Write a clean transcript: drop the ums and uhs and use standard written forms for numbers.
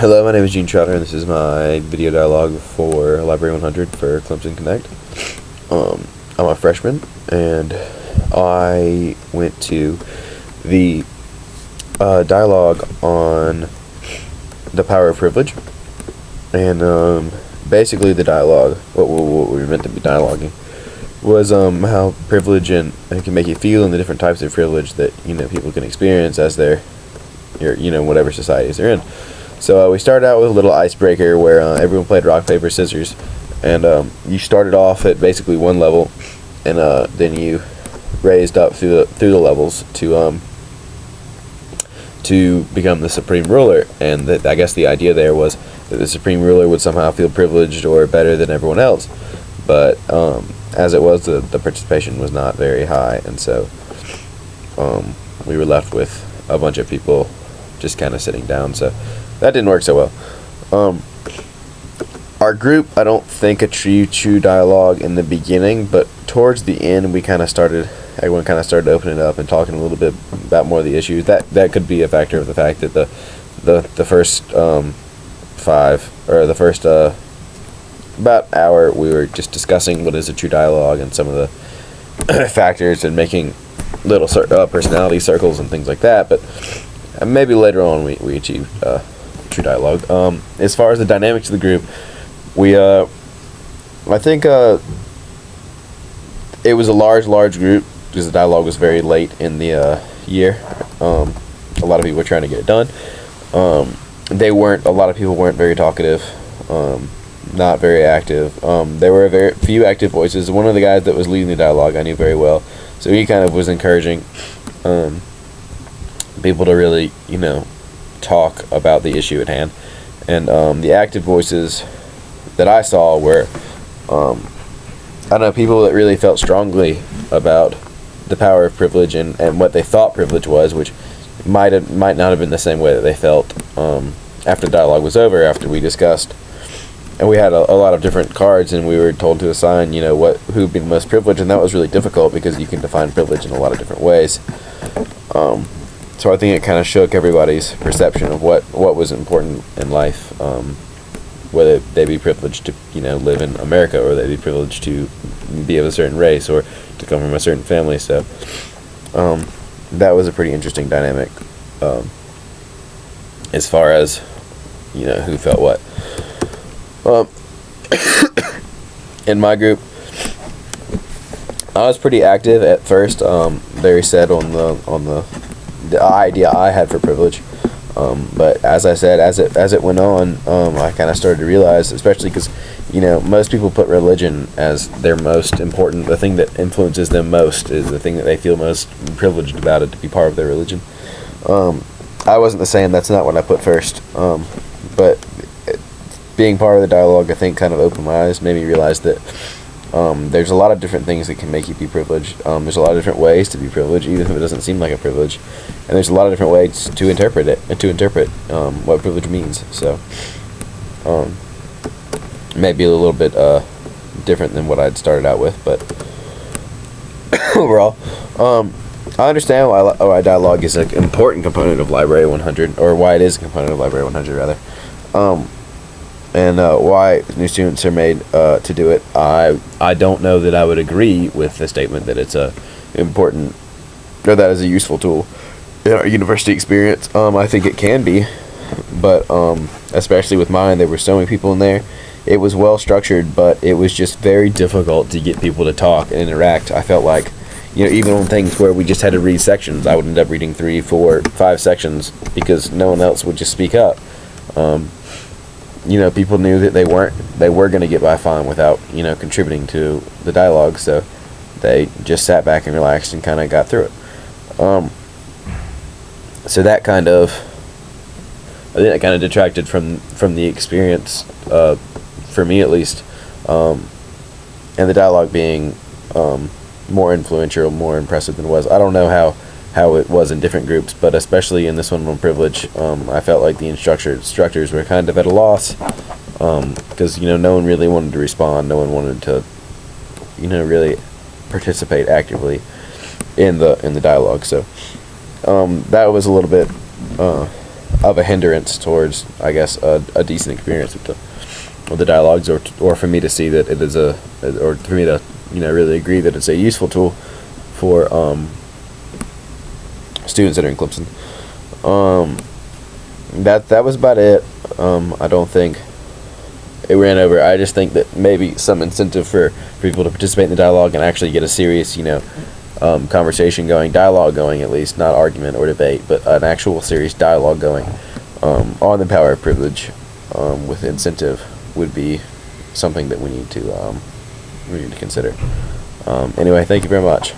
Hello, my name is Gene Trotter, and this is my video dialogue for Library 100 for Clemson Connect. I'm a freshman, and I went to the dialogue on the power of privilege, and basically the dialogue, what we were meant to be dialoguing, was how privilege and it can make you feel, and the different types of privilege that people can experience as they're whatever societies they're in. So we started out with a little icebreaker where everyone played rock, paper, scissors, and you started off at basically one level, and then you raised up through the levels to become the supreme ruler. And I guess the idea there was that the supreme ruler would somehow feel privileged or better than everyone else, but as it was, the participation was not very high, and so we were left with a bunch of people just kind of sitting down. So that didn't work so well. Our group, I don't think achieved true dialogue in the beginning, but towards the end, everyone kind of started opening up and talking a little bit about more of the issues. That could be a factor of the fact that the first about hour we were just discussing what is a true dialogue and some of the factors, and making little personality circles and things like that. But maybe later on we achieved true dialogue. As far as the dynamics of the group, I think it was a large group because the dialogue was very late in the year. A lot of people were trying to get it done. A lot of people weren't very talkative, not very active. There were very few active voices. One of the guys that was leading the dialogue I knew very well, so he kind of was encouraging people to really talk about the issue at hand. And the active voices that I saw were I don't know, people that really felt strongly about the power of privilege and what they thought privilege was, which might not have been the same way that they felt after the dialogue was over, after we discussed. And we had a lot of different cards, and we were told to assign who'd be the most privileged, and that was really difficult because you can define privilege in a lot of different ways. So I think it kind of shook everybody's perception of what was important in life, whether they be privileged to live in America, or they be privileged to be of a certain race, or to come from a certain family. So that was a pretty interesting dynamic as far as who felt what. In my group, I was pretty active at first, very set on the idea I had for privilege, but as I said, as it went on, I kind of started to realize, especially because most people put religion as their most important, the thing that influences them most is the thing that they feel most privileged about it, to be part of their religion. I wasn't the same. That's not what I put first, but being part of the dialogue, I think, kind of opened my eyes, made me realize that there's a lot of different things that can make you be privileged. There's a lot of different ways to be privileged, even if it doesn't seem like a privilege. And there's a lot of different ways to interpret it, and to interpret what privilege means. So, maybe a little bit different than what I'd started out with, but overall, I understand why dialogue is an important component of Library 100, or why it is a component of Library 100, rather. And why new students are made to do it. I don't know that I would agree with the statement that it's a important, or that is a useful tool in our university experience. I think it can be, but especially with mine, there were so many people in there. It was well structured, but it was just very difficult to get people to talk and interact. I felt like, even on things where we just had to read sections, I would end up reading 3, 4, 5 sections because no one else would just speak up. People knew that they were going to get by fine without, contributing to the dialogue, so they just sat back and relaxed and kind of got through it. So that kind of detracted from the experience, for me at least, and the dialogue being more influential, more impressive than it was. I don't know how it was in different groups, but especially in this one on privilege, I felt like the instructors were kind of at a loss, because no one really wanted to respond, no one wanted to really participate actively in the dialogue. So that was a little bit of a hindrance towards, I guess, a decent experience with the dialogues, or for me to see that it is or for me to really agree that it's a useful tool for students entering Clemson. That was about it. I don't think it ran over. I just think that maybe some incentive for people to participate in the dialogue and actually get a serious, conversation going, dialogue going at least, not argument or debate, but an actual serious dialogue going on the power of privilege with incentive would be something that we need to consider. Anyway, thank you very much.